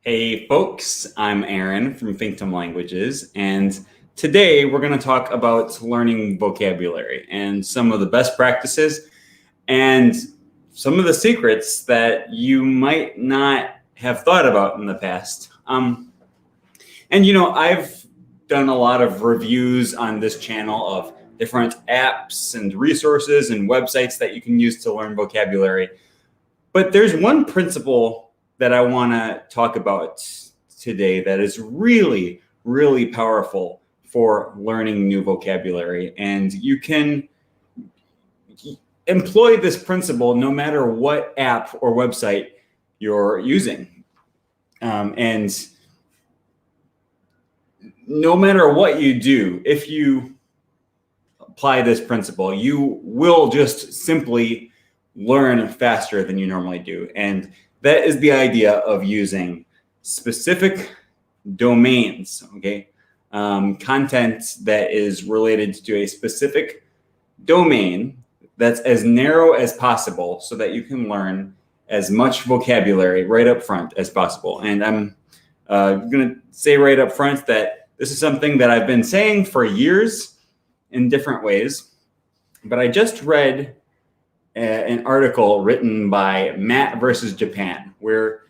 Hey folks, I'm Aaron from Finctum Languages, and today we're going to talk about learning vocabulary and some of the best practices and some of the secrets that you might not have thought about in the past. I've done a lot of reviews on this channel of different apps and resources and websites that you can use to learn vocabulary. But there's one principle that I want to talk about today that is really, really powerful for learning new vocabulary. And you can employ this principle no matter what app or website you're using. And no matter what you do, if you apply this principle, you will just simply learn faster than you normally do. And that is the idea of using specific domains, okay? Content that is related to a specific domain that's as narrow as possible so that you can learn as much vocabulary right up front as possible. And I'm going to say right up front that this is something that I've been saying for years in different ways, but I just read an article written by Matt versus Japan, where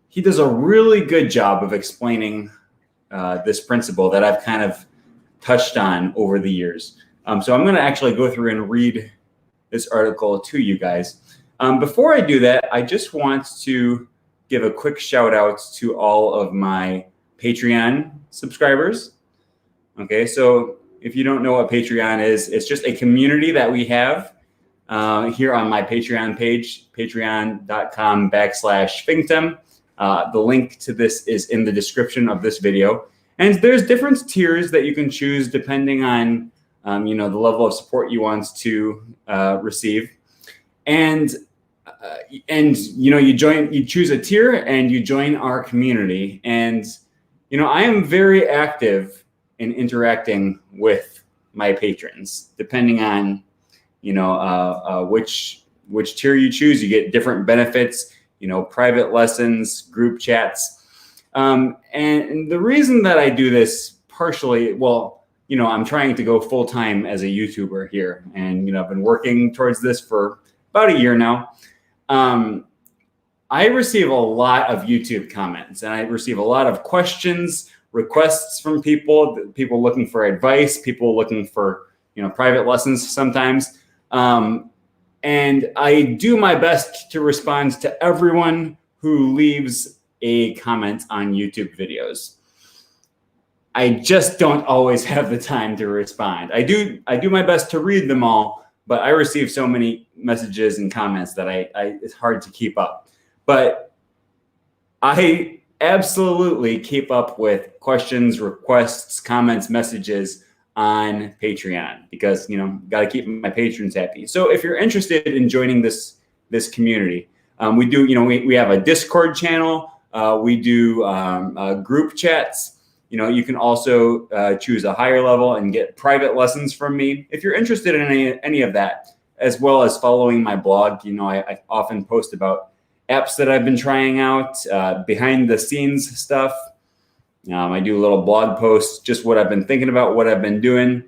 he does a really good job of explaining this principle that I've kind of touched on over the years. So I'm going to actually go through and read this article to you guys. Before I do that, I just want to give a quick shout out to all of my Patreon subscribers. Okay, so if you don't know what Patreon is, it's just a community that we have here on my Patreon page, patreon.com/Finctum. The link to this is in the description of this video. And there's different tiers that you can choose depending on, the level of support you want to receive. And you choose a tier and you join our community. And, I am very active in interacting with my patrons, depending on which tier you choose. You get different benefits, private lessons, group chats. And the reason that I do this partially, I'm trying to go full time as a YouTuber here. And, I've been working towards this for about a year now. I receive a lot of YouTube comments and I receive a lot of questions, requests from people looking for advice, people looking for, private lessons sometimes. And I do my best to respond to everyone who leaves a comment on YouTube videos. I just don't always have the time to respond. I do my best to read them all, but I receive so many messages and comments that it's hard to keep up. But I absolutely keep up with questions, requests, comments, messages on Patreon because, got to keep my patrons happy. So if you're interested in joining this community, we do, we have a Discord channel. We do group chats. You can also choose a higher level and get private lessons from me. If you're interested in any of that, as well as following my blog, I often post about apps that I've been trying out, behind the scenes stuff. I do little blog posts, just what I've been thinking about, what I've been doing,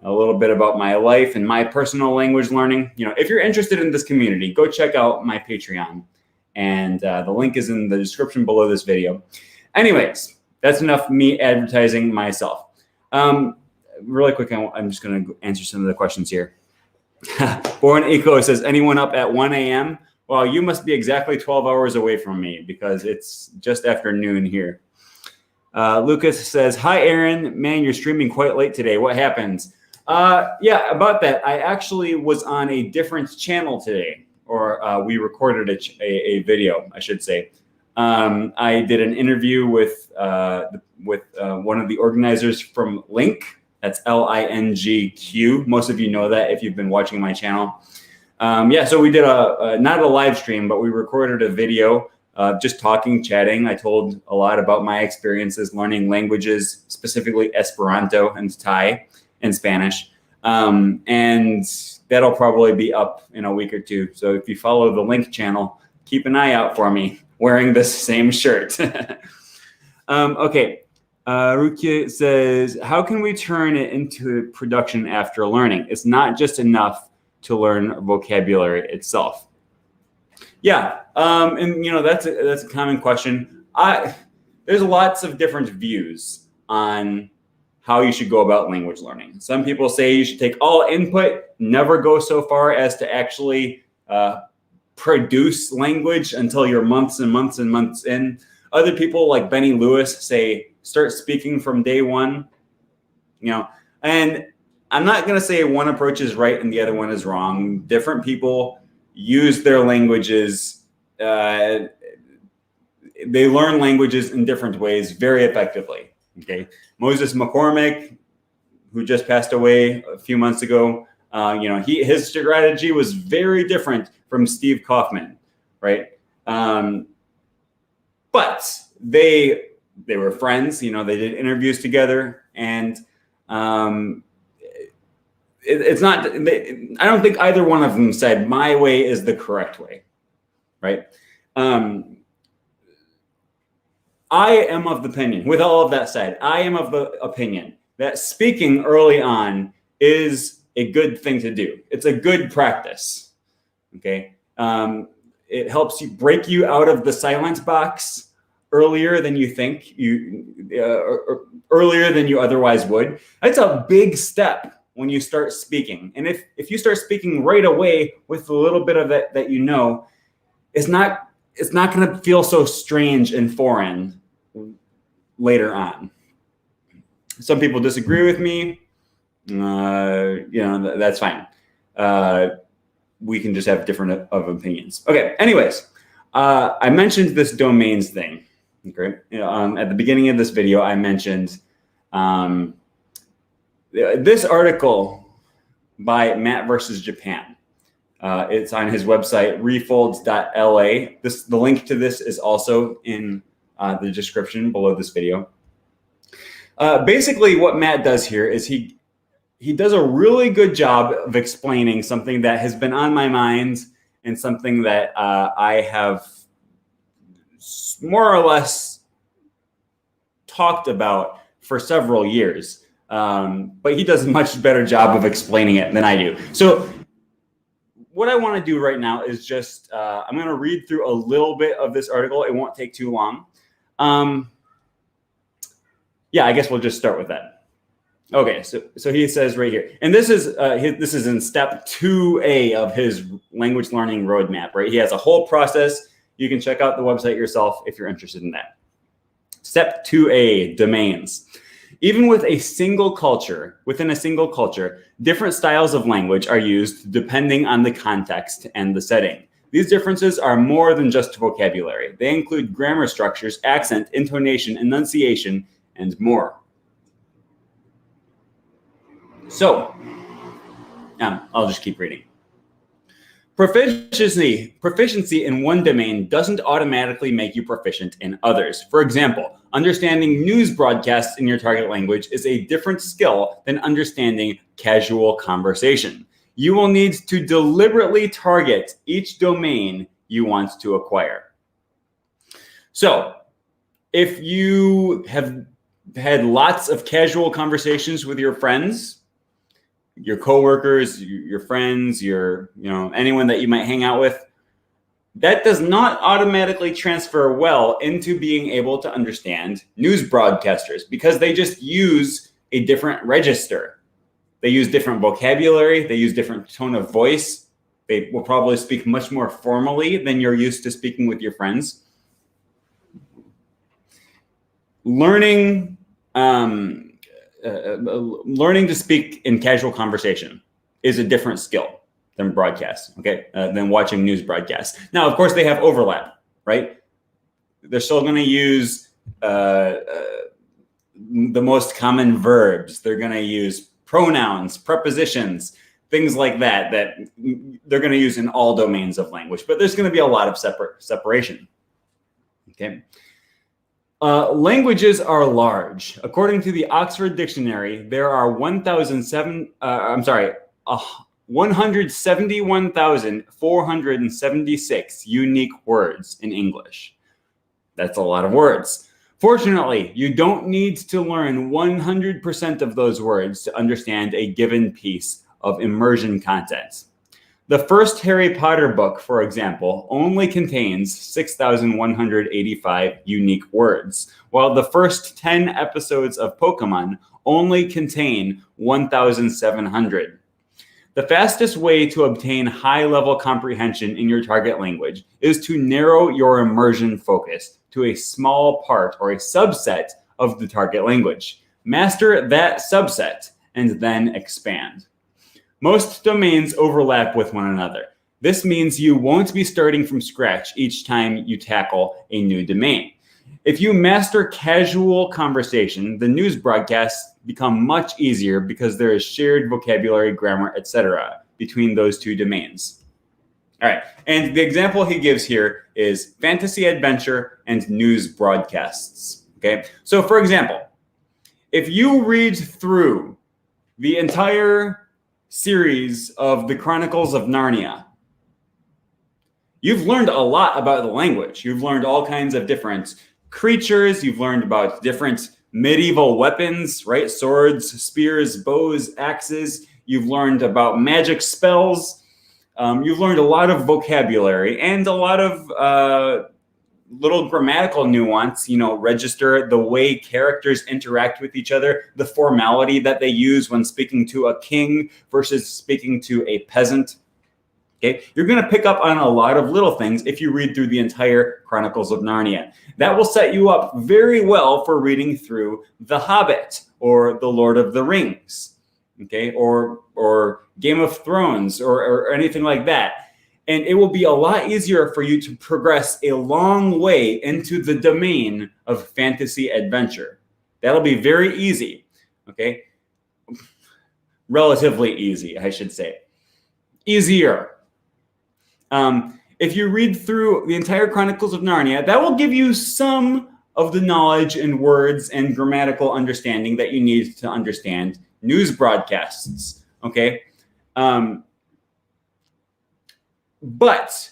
a little bit about my life and my personal language learning. If you're interested in this community, go check out my Patreon. And the link is in the description below this video. Anyways, that's enough me advertising myself. Really quick, I'm just going to answer some of the questions here. Born Eco says, anyone up at 1 a.m.? Well, you must be exactly 12 hours away from me because it's just after noon here. Lucas says, hi, Aaron. Man, you're streaming quite late today. What happens? Yeah, about that. I actually was on a different channel today, or we recorded a video, I should say. I did an interview with one of the organizers from Link. That's LINGQ. Most of you know that if you've been watching my channel. So we did not a live stream, but we recorded a video just talking, chatting. I told a lot about my experiences learning languages, specifically Esperanto and Thai and Spanish. And that'll probably be up in a week or two. So if you follow the Link channel, keep an eye out for me. wearing this same shirt. Okay. Rukia says, how can we turn it into production after learning? It's not just enough to learn vocabulary itself. Yeah, and that's a common question. There's lots of different views on how you should go about language learning. Some people say you should take all input, never go so far as to actually produce language until you're months and months and months in. Other people like Benny Lewis say, start speaking from day one, and I'm not going to say one approach is right and the other one is wrong. Different people use their languages. They learn languages in different ways very effectively. Okay. Moses McCormick, who just passed away a few months ago, his strategy was very different from Steve Kaufman, right? But they were friends, they did interviews together, and it's not, I don't think either one of them said my way is the correct way, right? I am of the opinion, with all of that said, I am of the opinion that speaking early on is a good thing to do. It's a good practice, okay? It helps you break you out of the silent box earlier than you think, earlier than you otherwise would. That's a big step when you start speaking. And if you start speaking right away with a little bit of it that it's not going to feel so strange and foreign later on. Some people disagree with me. That's fine. We can just have different of opinions. Okay. Anyways, I mentioned this domains thing. Okay. At the beginning of this video, I mentioned this article by Matt versus Japan. It's on his website, refolds.la. The link to this is also in the description below this video. Basically, what Matt does here is he does a really good job of explaining something that has been on my mind and something that I have more or less talked about for several years. But he does a much better job of explaining it than I do. So what I want to do right now is just, I'm going to read through a little bit of this article. It won't take too long. Yeah, I guess we'll just start with that. Okay, so he says right here, and this is in step 2A of his language learning roadmap, right? He has a whole process. You can check out the website yourself if you're interested in that. Step 2A, domains. Even within a single culture, different styles of language are used depending on the context and the setting. These differences are more than just vocabulary. They include grammar structures, accent, intonation, enunciation, and more. So, I'll just keep reading. Proficiency in one domain doesn't automatically make you proficient in others. For example, understanding news broadcasts in your target language is a different skill than understanding casual conversation. You will need to deliberately target each domain you want to acquire. So, if you have had lots of casual conversations with your friends, your coworkers, your friends, anyone that you might hang out with, that does not automatically transfer well into being able to understand news broadcasters because they just use a different register. They use different vocabulary. They use different tone of voice. They will probably speak much more formally than you're used to speaking with your friends. Learning to speak in casual conversation is a different skill than broadcast, than watching news broadcasts. Now, of course, they have overlap, right? They're still going to use the most common verbs. They're going to use pronouns, prepositions, things like that they're going to use in all domains of language. But there's going to be a lot of separation, okay? Languages are large. According to the Oxford Dictionary, there are 171,476 unique words in English. That's a lot of words. Fortunately, you don't need to learn 100% of those words to understand a given piece of immersion content. The first Harry Potter book, for example, only contains 6,185 unique words, while the first 10 episodes of Pokemon only contain 1,700. The fastest way to obtain high-level comprehension in your target language is to narrow your immersion focus to a small part or a subset of the target language. Master that subset and then expand. Most domains overlap with one another. This means you won't be starting from scratch each time you tackle a new domain. If you master casual conversation, the news broadcasts become much easier because there is shared vocabulary, grammar, etc. between those two domains. All right, and the example he gives here is fantasy adventure and news broadcasts. Okay, so for example, if you read through the entire series of the Chronicles of Narnia, you've learned a lot about the language. You've learned all kinds of different creatures. You've learned about different medieval weapons, right? Swords, spears, bows, axes. You've learned about magic spells. You've learned a lot of vocabulary and a lot of little grammatical nuance, register the way characters interact with each other, the formality that they use when speaking to a king versus speaking to a peasant. Okay, you're going to pick up on a lot of little things if you read through the entire Chronicles of Narnia. That will set you up very well for reading through The Hobbit or The Lord of the Rings, okay, or Game of Thrones or anything like that. And it will be a lot easier for you to progress a long way into the domain of fantasy adventure. That'll be very easy, okay? Relatively easy, I should say. Easier. If you read through the entire Chronicles of Narnia, that will give you some of the knowledge and words and grammatical understanding that you need to understand news broadcasts, okay? But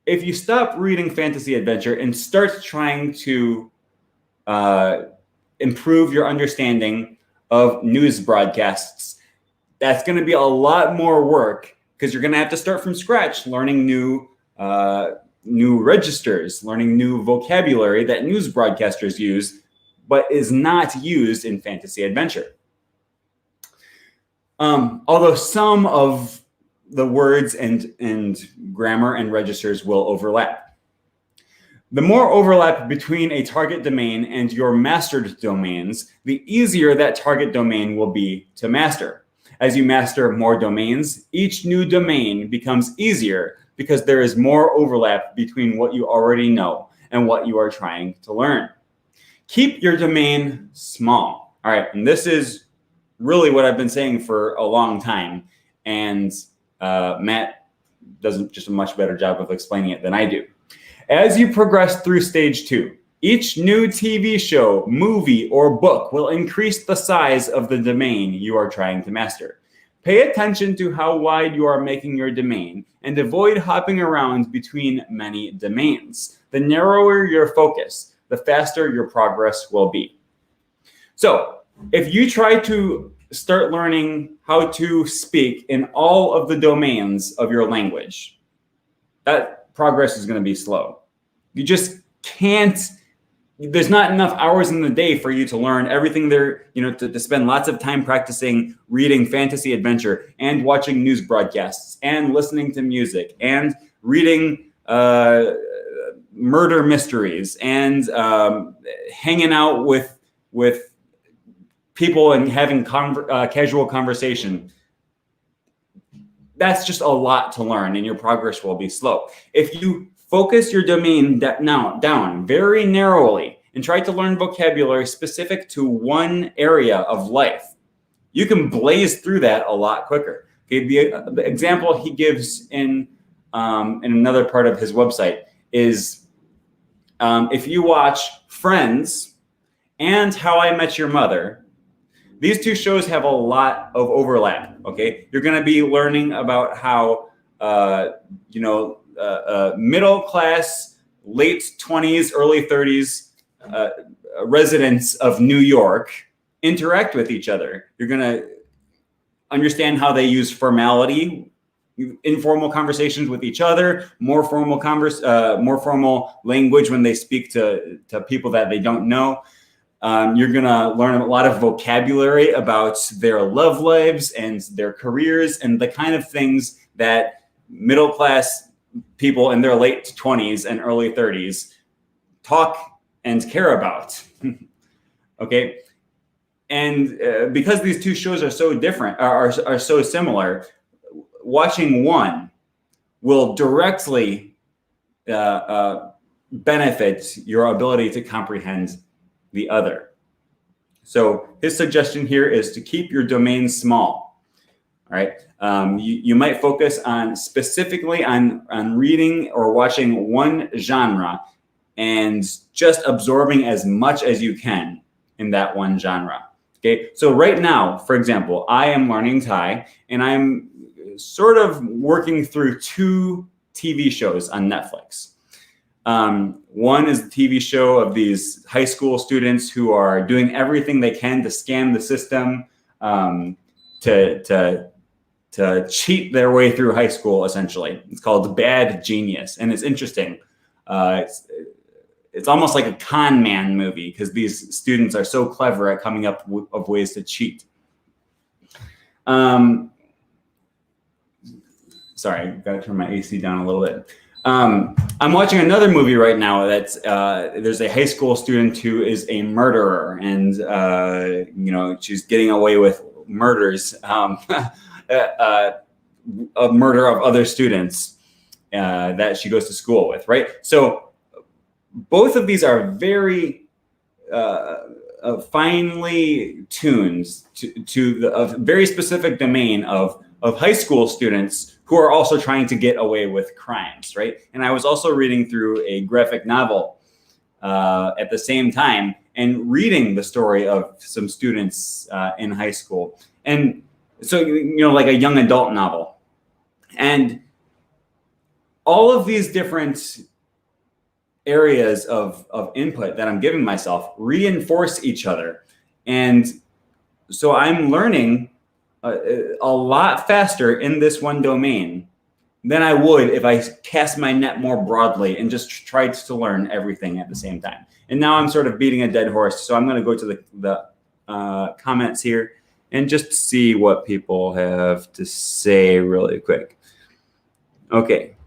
if you stop reading fantasy adventure and start trying to improve your understanding of news broadcasts, that's going to be a lot more work because you're going to have to start from scratch, learning new registers, learning new vocabulary that news broadcasters use, but is not used in fantasy adventure. Although some of the words and grammar and registers will overlap. The more overlap between a target domain and your mastered domains, the easier that target domain will be to master. As you master more domains, each new domain becomes easier because there is more overlap between what you already know and what you are trying to learn. Keep your domain small. All right, and this is really what I've been saying for a long time, and Matt does just a much better job of explaining it than I do. As you progress through stage 2, each new TV show, movie, or book will increase the size of the domain you are trying to master. Pay attention to how wide you are making your domain and avoid hopping around between many domains. The narrower your focus, the faster your progress will be. So, if you try to start learning how to speak in all of the domains of your language, that progress is going to be slow. You just can't, there's not enough hours in the day for you to learn everything there, to spend lots of time practicing reading fantasy adventure and watching news broadcasts and listening to music and reading murder mysteries and hanging out with people and having casual conversation. That's just a lot to learn, and your progress will be slow. If you focus your domain down very narrowly and try to learn vocabulary specific to one area of life, you can blaze through that a lot quicker. Okay, the example he gives in another part of his website is if you watch Friends and How I Met Your Mother, these two shows have a lot of overlap, okay? You're going to be learning about how, middle-class late 20s, early 30s residents of New York interact with each other. You're going to understand how they use formality, informal conversations with each other, more formal language when they speak to people that they don't know. You're going to learn a lot of vocabulary about their love lives and their careers and the kind of things that middle-class people in their late 20s and early 30s talk and care about. Okay. And because these two shows are so different, are so similar, watching one will directly benefit your ability to comprehend the other. So his suggestion here is to keep your domain small. All right. You might focus on specifically on reading or watching one genre and just absorbing as much as you can in that one genre. Okay. So right now, for example, I am learning Thai and I'm sort of working through 2 TV shows on Netflix. One is the TV show of these high school students who are doing everything they can to scam the system, to cheat their way through high school, essentially. It's called Bad Genius, and it's interesting. It's almost like a con man movie because these students are so clever at coming up of ways to cheat. Sorry, gotta turn my AC down a little bit. I'm watching another movie right now that's there's a high school student who is a murderer, and she's getting away with murders, a murder of other students that she goes to school with, right? So both of these are very finely tuned to a very specific domain of high school students who are also trying to get away with crimes, right? And I was also reading through a graphic novel at the same time and reading the story of some students in high school. And so, like a young adult novel. And all of these different areas of input that I'm giving myself reinforce each other. And so I'm learning a lot faster in this one domain than I would if I cast my net more broadly and just tried to learn everything at the same time. And now I'm sort of beating a dead horse. So I'm going to go to the comments here and just see what people have to say really quick. Okay.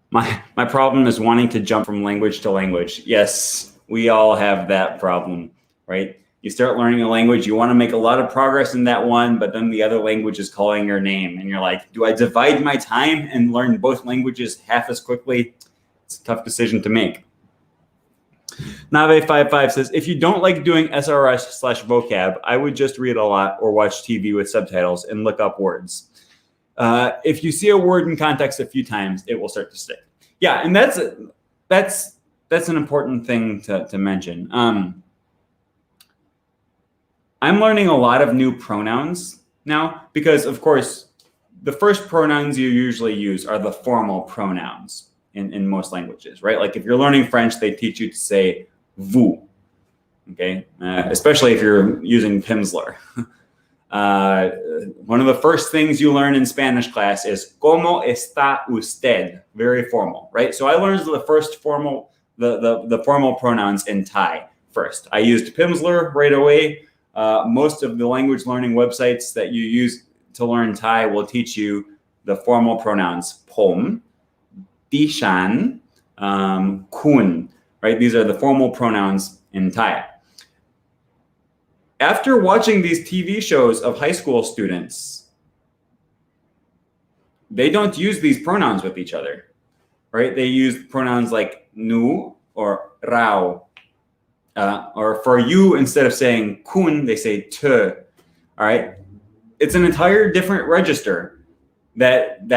My problem is wanting to jump from language to language. Yes, we all have that problem, right? You start learning a language, you want to make a lot of progress in that one, but then the other language is calling your name. And you're like, do I divide my time and learn both languages half as quickly? It's a tough decision to make. Nave55 says, if you don't like doing SRS/vocab, I would just read a lot or watch TV with subtitles and look up words. If you see a word in context a few times, it will start to stick. Yeah, and that's an important thing to mention. I'm learning a lot of new pronouns now because, of course, the first pronouns you usually use are the formal pronouns in most languages, right? Like if you're learning French, they teach you to say vous, okay? Especially if you're using Pimsleur. One of the first things you learn in Spanish class is ¿Cómo está usted? Very formal, right? So I learned the first formal, the formal pronouns in Thai first. I used Pimsleur right away. Most of the language learning websites that you use to learn Thai will teach you the formal pronouns pom, dishan, kun, right? These are the formal pronouns in Thai. After watching these TV shows of high school students, they don't use these pronouns with each other, right? They use pronouns like nu or rao. Or for you, instead of saying kun, they say te. All right, it's an entire different register that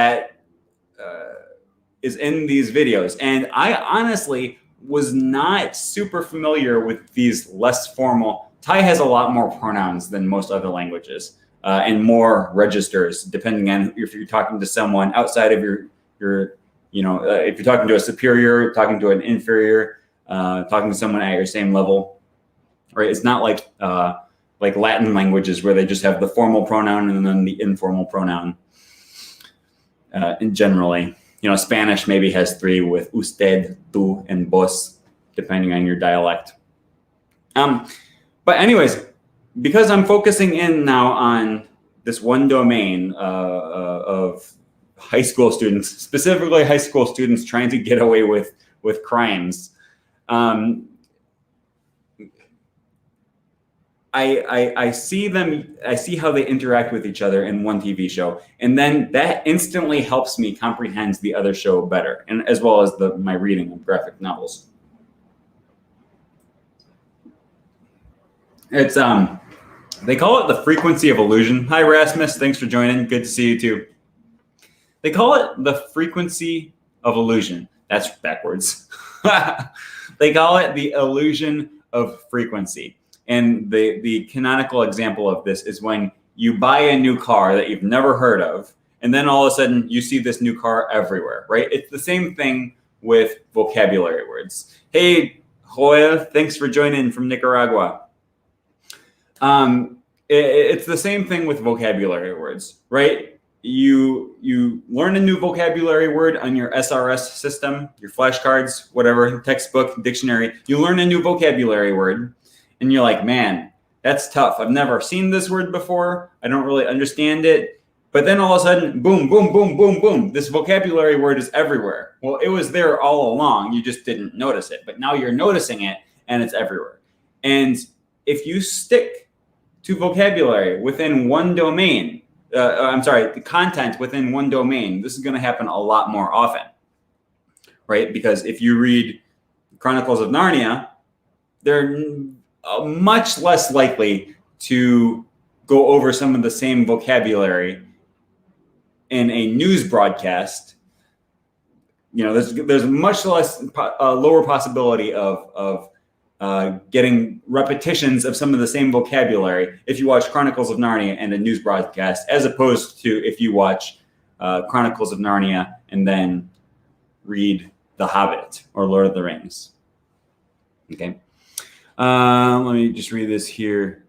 is in these videos, and I honestly was not super familiar with these less formal. Thai has a lot more pronouns than most other languages, and more registers, depending on if you're talking to someone outside of your if you're talking to a superior, talking to an inferior, talking to someone at your same level, right? It's not like Latin languages where they just have the formal pronoun and then the informal pronoun. And generally, Spanish maybe has 3 with usted, tú, and vos, depending on your dialect. But anyways, because I'm focusing in now on this one domain of high school students, specifically high school students trying to get away with crimes, I see how they interact with each other in one TV show, and then that instantly helps me comprehend the other show better, and as well as my reading of graphic novels. It's they call it the frequency of illusion. Hi Rasmus, thanks for joining. Good to see you too. They call it the frequency of illusion. That's backwards. They call it the illusion of frequency. And the canonical example of this is when you buy a new car that you've never heard of, and then all of a sudden you see this new car everywhere, right? It's the same thing with vocabulary words. Hey, Joel, thanks for joining from Nicaragua. It's the same thing with vocabulary words, right? You learn a new vocabulary word on your SRS system, your flashcards, whatever, textbook, dictionary. You learn a new vocabulary word, and you're like, man, that's tough. I've never seen this word before. I don't really understand it. But then all of a sudden, boom, boom, boom, boom, boom, this vocabulary word is everywhere. Well, it was there all along. You just didn't notice it. But now you're noticing it, and it's everywhere. And if you stick to vocabulary within one domain, the content within one domain, this is going to happen a lot more often, right? Because if you read Chronicles of Narnia, they're much less likely to go over some of the same vocabulary in a news broadcast. There's much less lower possibility of getting repetitions of some of the same vocabulary if you watch Chronicles of Narnia and a news broadcast, as opposed to if you watch Chronicles of Narnia and then read The Hobbit or Lord of the Rings. Okay. Let me just read this here.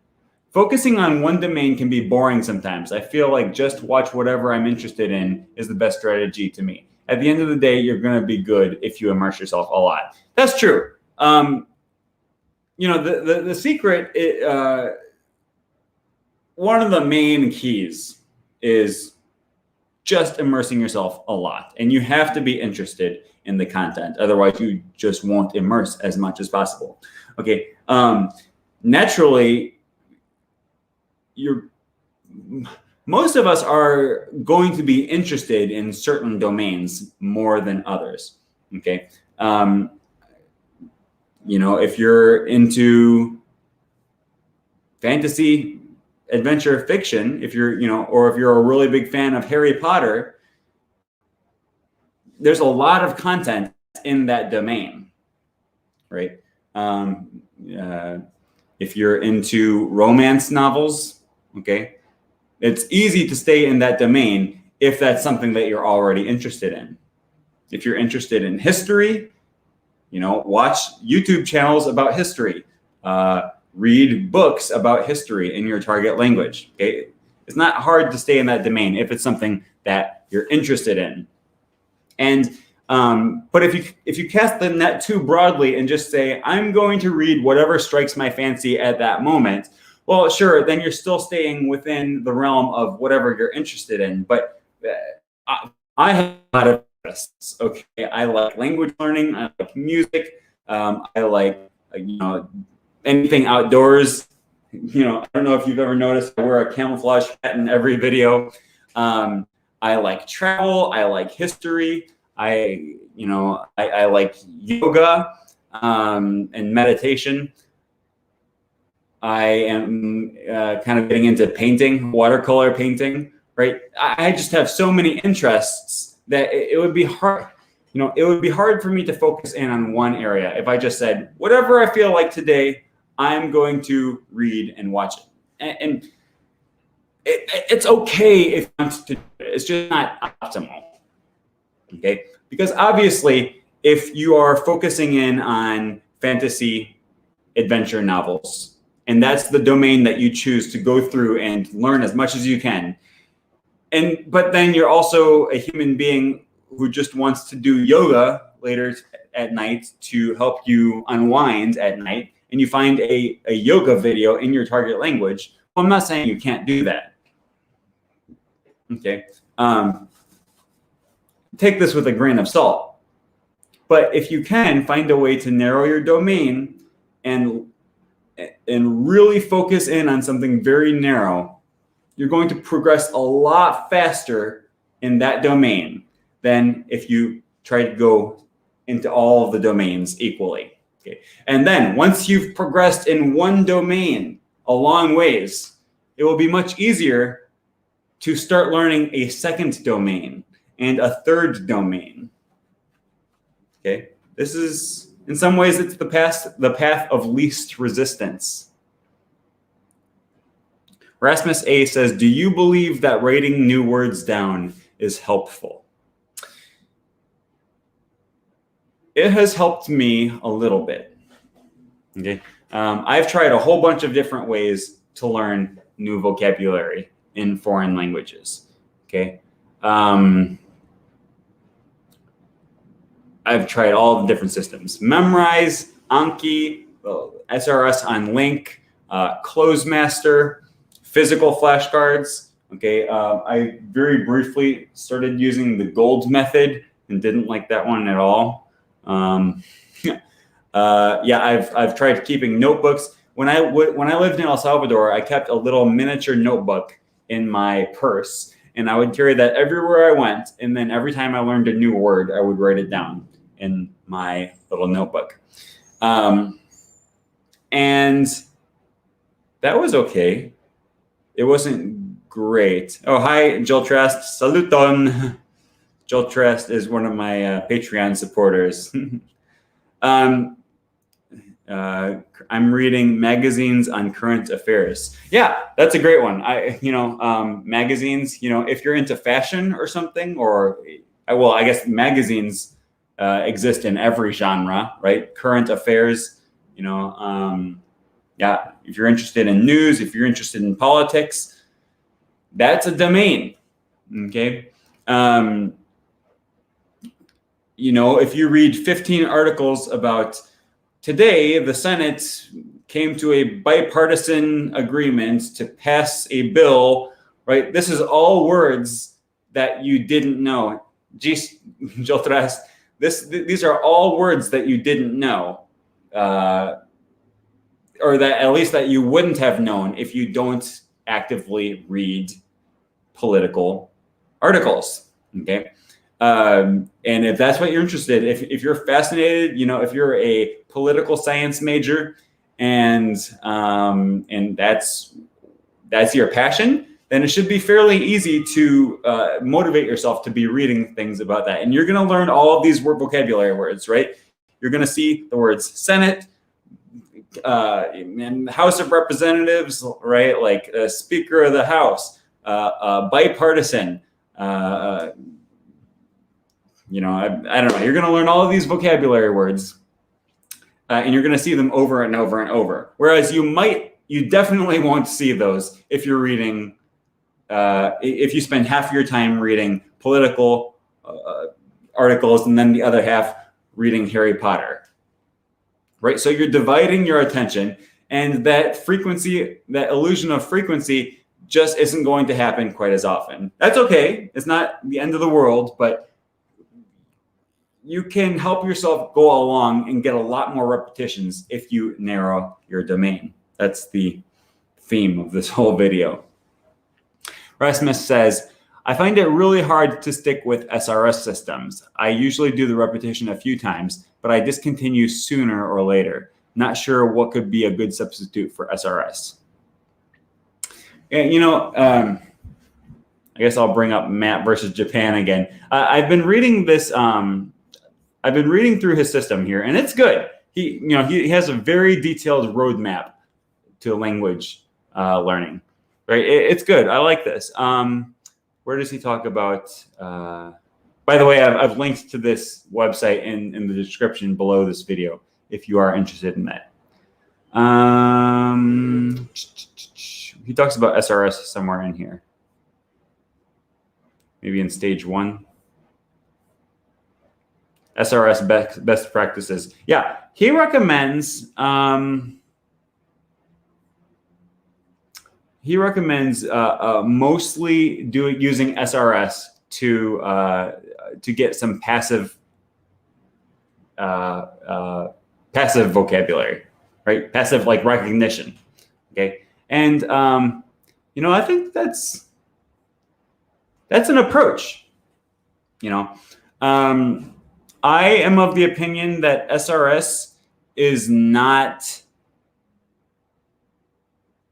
Focusing on one domain can be boring sometimes. I feel like just watch whatever I'm interested in is the best strategy to me. At the end of the day, you're going to be good if you immerse yourself a lot. That's true. The secret, one of the main keys is just immersing yourself a lot. And you have to be interested in the content. Otherwise, you just won't immerse as much as possible. Okay. Naturally, most of us are going to be interested in certain domains more than others. Okay. If you're into fantasy, adventure fiction, or if you're a really big fan of Harry Potter, there's a lot of content in that domain, right? If you're into romance novels, okay, it's easy to stay in that domain if that's something that you're already interested in. If you're interested in history, watch YouTube channels about history. Read books about history in your target language. Okay, it's not hard to stay in that domain if it's something that you're interested in. And but if you cast the net too broadly and just say, I'm going to read whatever strikes my fancy at that moment, well, sure, then you're still staying within the realm of whatever you're interested in. But I have a lot of interests. Okay, I like language learning. I like music. I like anything outdoors. I don't know if you've ever noticed, I wear a camouflage hat in every video. I like travel. I like history. I like yoga and meditation. I am kind of getting into painting, watercolor painting, right? I just have so many interests that it would be hard. It would be hard for me to focus in on one area if I just said, whatever I feel like today, I'm going to read and watch it. And it's okay if you want to do it. It's just not optimal. Okay. Because obviously, if you are focusing in on fantasy adventure novels, and that's the domain that you choose to go through and learn as much as you can, but then you're also a human being who just wants to do yoga later at night to help you unwind at night, and you find a yoga video in your target language, well, I'm not saying you can't do that. Okay. Take this with a grain of salt. But if you can find a way to narrow your domain and really focus in on something very narrow, you're going to progress a lot faster in that domain than if you try to go into all of the domains equally. Okay. And then once you've progressed in one domain a long ways, it will be much easier to start learning a second domain and a third domain. Okay. This is, in some ways, it's the path of least resistance. Rasmus A says, do you believe that writing new words down is helpful? It has helped me a little bit. Okay. I've tried a whole bunch of different ways to learn new vocabulary in foreign languages. Okay. I've tried all the different systems: Memrise, Anki, SRS on Link, Closemaster, physical flashcards. Okay, I very briefly started using the gold method and didn't like that one at all. Yeah, I've tried keeping notebooks. When I lived in El Salvador, I kept a little miniature notebook in my purse, and I would carry that everywhere I went. And then every time I learned a new word, I would write it down in my little notebook. And that was okay. It wasn't great. Oh, hi, Jill Trest. Saluton. Jill Trest is one of my Patreon supporters. I'm reading magazines on current affairs. Yeah, that's a great one. Magazines, if you're into fashion or something, I guess magazines exist in every genre, right? Current affairs, yeah, if you're interested in news, if you're interested in politics, that's a domain, okay? If you read 15 articles about today, the Senate came to a bipartisan agreement to pass a bill, right? This is all words that you didn't know. These are all words that you didn't know, or that at least that you wouldn't have known if you don't actively read political articles, okay? And if that's what you're interested, if you're fascinated, if you're a political science major and that's your passion, then it should be fairly easy to motivate yourself to be reading things about that. And you're going to learn all of these vocabulary words, right? You're going to see the words Senate, and House of Representatives, right? Like Speaker of the House, bipartisan, I don't know. You're going to learn all of these vocabulary words, and you're going to see them over and over and over. Whereas you definitely won't see those if you're reading, if you spend half your time reading political articles and then the other half reading Harry Potter, right? So you're dividing your attention, and that illusion of frequency just isn't going to happen quite as often. That's okay. It's not the end of the world, but you can help yourself go along and get a lot more repetitions if you narrow your domain. That's the theme of this whole video. Rasmus says, I find it really hard to stick with SRS systems. I usually do the repetition a few times, but I discontinue sooner or later. Not sure what could be a good substitute for SRS. And, I guess I'll bring up Matt versus Japan again. I've been reading this. I've been reading through his system here, and it's good. He has a very detailed roadmap to language learning, right? It's good. I like this. Where does he talk about By the way, I've linked to this website in the description below this video if you are interested in that. He talks about SRS somewhere in here. Maybe in stage 1. SRS best practices. Yeah, he recommends mostly using SRS to get some passive vocabulary, right? Passive like recognition. Okay, and you know, I think that's an approach. You know, I am of the opinion that SRS is not.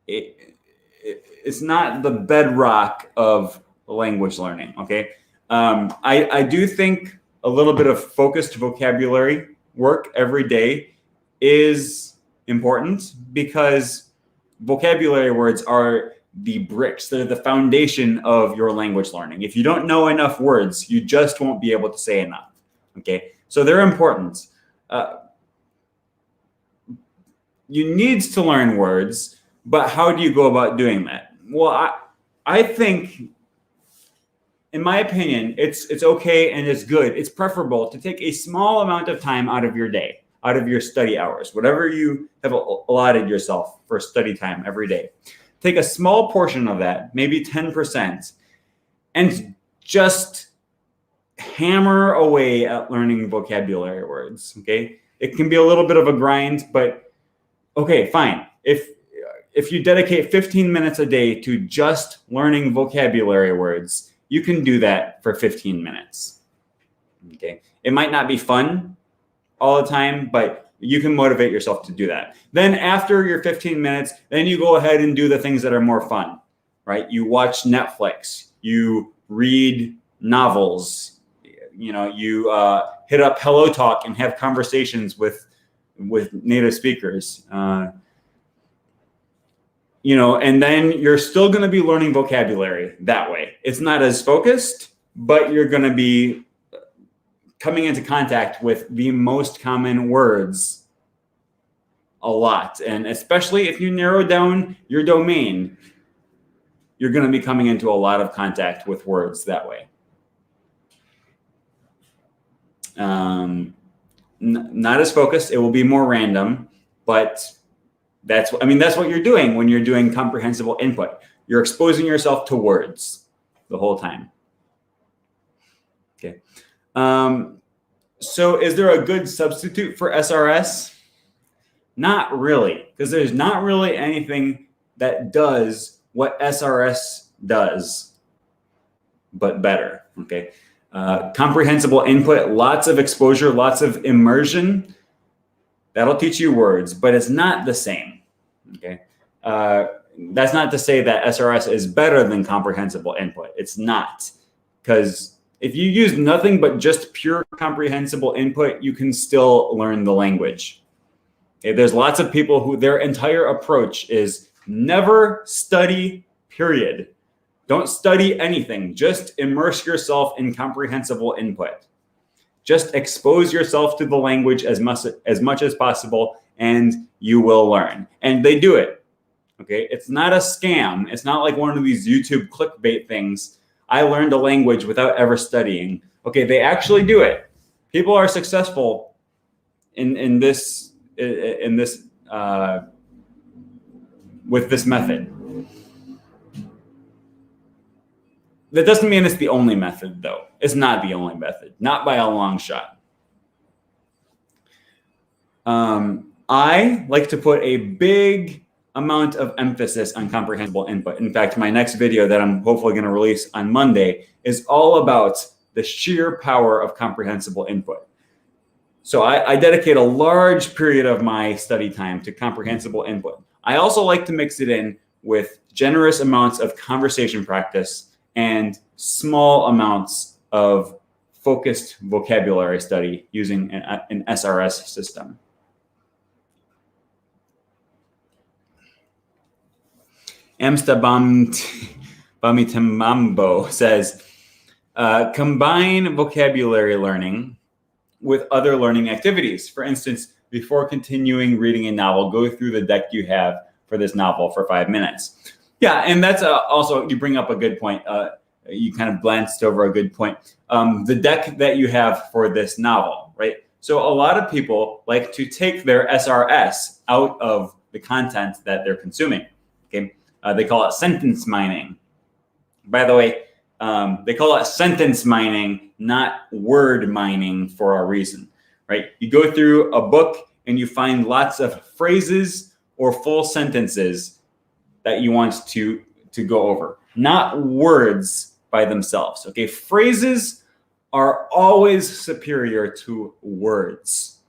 It's not the bedrock of language learning. Okay, I do think a little bit of focused vocabulary work every day is important because vocabulary words are the bricks. They're the foundation of your language learning. If you don't know enough words, you just won't be able to say enough. Okay, so they're important. You need to learn words, but how do you go about doing that? Well, I think, in my opinion, it's okay and it's good. It's preferable to take a small amount of time out of your day, out of your study hours, whatever you have allotted yourself for study time every day. Take a small portion of that, maybe 10%, and just hammer away at learning vocabulary words, okay? It can be a little bit of a grind, but okay, fine. If you dedicate 15 minutes a day to just learning vocabulary words, you can do that for 15 minutes, okay? It might not be fun all the time, but you can motivate yourself to do that. Then after your 15 minutes, then you go ahead and do the things that are more fun, right? You watch Netflix, you read novels, you know, you hit up Hello Talk and have conversations with native speakers, you know, and then you're still going to be learning vocabulary that way. It's not as focused, but you're going to be coming into contact with the most common words a lot. And especially if you narrow down your domain, you're going to be coming into a lot of contact with words that way. Not as focused. It will be more random, but that's what you're doing when you're doing comprehensible input. You're exposing yourself to words the whole time. Okay. So is there a good substitute for SRS? Not really, because there's not really anything that does what SRS does, but better. Okay. Comprehensible input, lots of exposure, lots of immersion. That'll teach you words, but it's not the same. Okay. That's not to say that SRS is better than comprehensible input. It's not, because if you use nothing but just pure comprehensible input, you can still learn the language. Okay? There's lots of people who their entire approach is never study, period. Don't study anything. Just immerse yourself in comprehensible input. Just expose yourself to the language as much as possible, and you will learn. And they do it. Okay, it's not a scam. It's not like one of these YouTube clickbait things. I learned a language without ever studying. Okay, they actually do it. People are successful in this with this method. That doesn't mean it's the only method, though. It's not the only method, not by a long shot. I like to put a big amount of emphasis on comprehensible input. In fact, my next video that I'm hopefully going to release on Monday is all about the sheer power of comprehensible input. So I dedicate a large period of my study time to comprehensible input. I also like to mix it in with generous amounts of conversation practice and small amounts of focused vocabulary study using an SRS system. Amstabamitamambo says, Combine vocabulary learning with other learning activities. For instance, before continuing reading a novel, go through the deck you have for this novel for 5 minutes. Yeah, and that's also, you bring up a good point. You kind of glanced over a good point. The deck that you have for this novel, right? So a lot of people like to take their SRS out of the content that they're consuming. Okay, they call it sentence mining. By the way, they call it sentence mining, not word mining, for a reason, right? You go through a book and you find lots of phrases or full sentences that you want to go over, not words by themselves. Okay, phrases are always superior to words,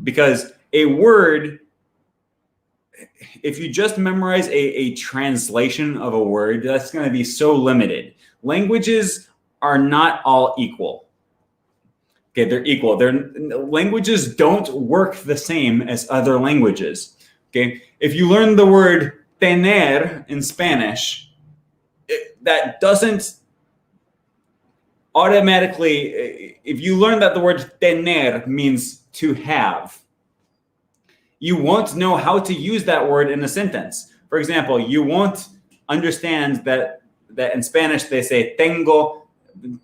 because a word, if you just memorize a translation of a word, that's going to be so limited. Languages are not all equal. Okay, they're equal. Languages don't work the same as other languages. Okay, if you learn the word tener in Spanish, that doesn't automatically, if you learn that the word tener means to have, you won't know how to use that word in a sentence. For example, you won't understand that in Spanish they say tengo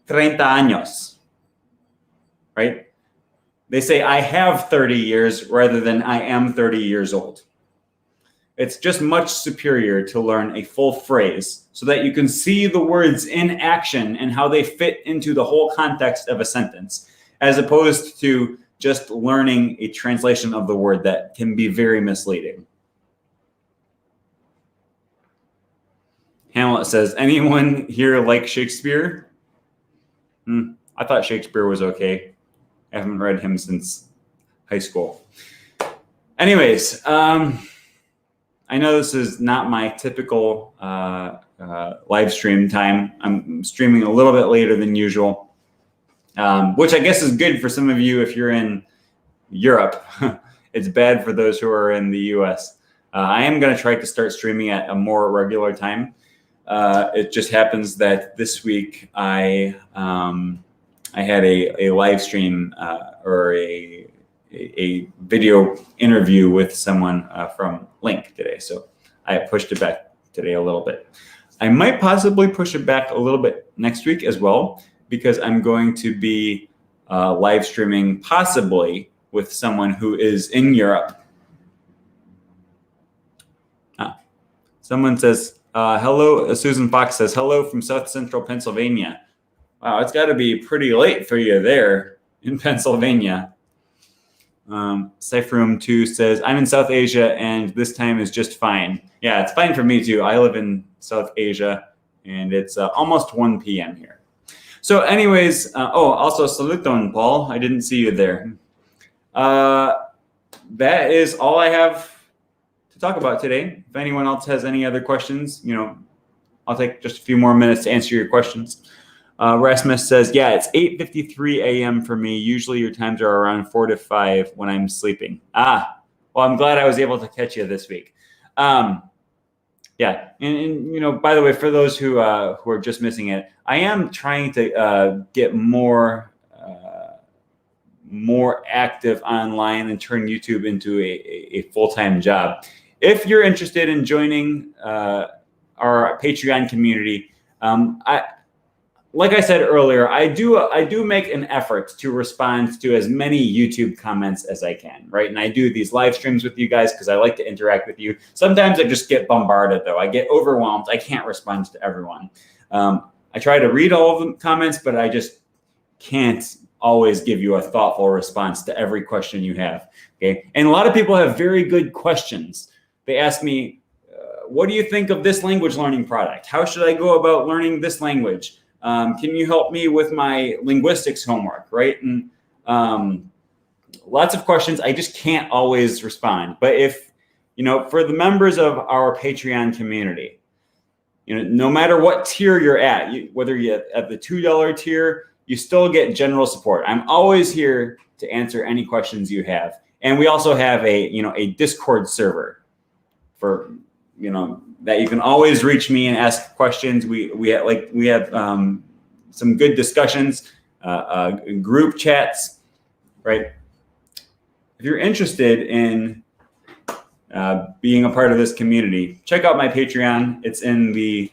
30 años, right? They say I have 30 years rather than I am 30 years old. It's just much superior to learn a full phrase so that you can see the words in action and how they fit into the whole context of a sentence, as opposed to just learning a translation of the word that can be very misleading. Hamlet says, anyone here like Shakespeare? I thought Shakespeare was okay. I haven't read him since high school. Anyways, I know this is not my typical live stream time. I'm streaming a little bit later than usual, which I guess is good for some of you if you're in Europe. It's bad for those who are in the US. I am going to try to start streaming at a more regular time. It just happens that this week I had a live stream or a video interview with someone from Link today. So I pushed it back today a little bit. I might possibly push it back a little bit next week as well, because I'm going to be live streaming possibly with someone who is in Europe. Someone says, hello, Susan Fox says, hello from South Central Pennsylvania. Wow, it's got to be pretty late for you there in Pennsylvania. Cypheroom 2 says, I'm in South Asia and this time is just fine. Yeah, it's fine for me too. I live in South Asia and it's almost 1 p.m. here. So anyways, also saluton, Paul. I didn't see you there. That is all I have to talk about today. If anyone else has any other questions, I'll take just a few more minutes to answer your questions. Rasmus says, yeah, it's 8:53 a.m. for me. Usually your times are around 4 to 5 when I'm sleeping. Well, I'm glad I was able to catch you this week. Yeah, and by the way, for those who are just missing it, I am trying to get more active online and turn YouTube into a full-time job. If you're interested in joining our Patreon community, like I said earlier, I do make an effort to respond to as many YouTube comments as I can, right? And I do these live streams with you guys because I like to interact with you. Sometimes I just get bombarded, though. I get overwhelmed. I can't respond to everyone. I try to read all of the comments, but I just can't always give you a thoughtful response to every question you have, okay? And a lot of people have very good questions. They ask me, what do you think of this language learning product? How should I go about learning this language? Can you help me with my linguistics homework, right? And lots of questions. I just can't always respond. But if, for the members of our Patreon community, no matter what tier you're at, whether you're at the $2 tier, you still get general support. I'm always here to answer any questions you have. And we also have a Discord server for, that you can always reach me and ask questions. We have some good discussions, group chats, right? If you're interested in being a part of this community, check out my Patreon. It's in the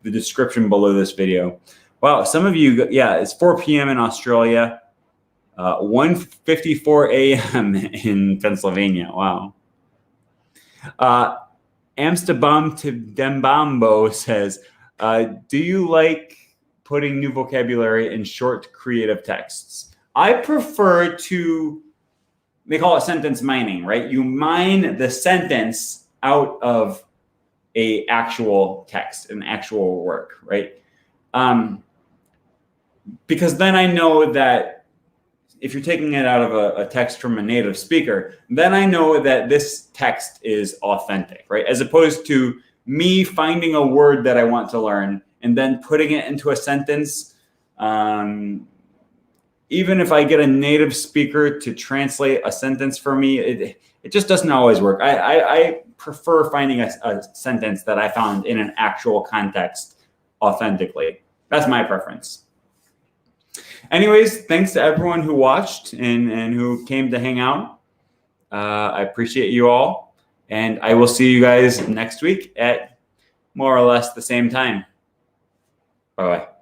description below this video. Wow, some of you, yeah, it's 4 p.m. in Australia, 1:54 a.m. in Pennsylvania. Wow. Amsterdam to Dembambo says, do you like putting new vocabulary in short creative texts? I prefer to, they call it sentence mining, right? You mine the sentence out of a actual text, an actual work, right? Because then I know that if you're taking it out of a text from a native speaker, then I know that this text is authentic, right? As opposed to me finding a word that I want to learn and then putting it into a sentence. Even if I get a native speaker to translate a sentence for me, it just doesn't always work. I prefer finding a sentence that I found in an actual context authentically. That's my preference. Anyways, thanks to everyone who watched and who came to hang out. I appreciate you all. And I will see you guys next week at more or less the same time. Bye-bye.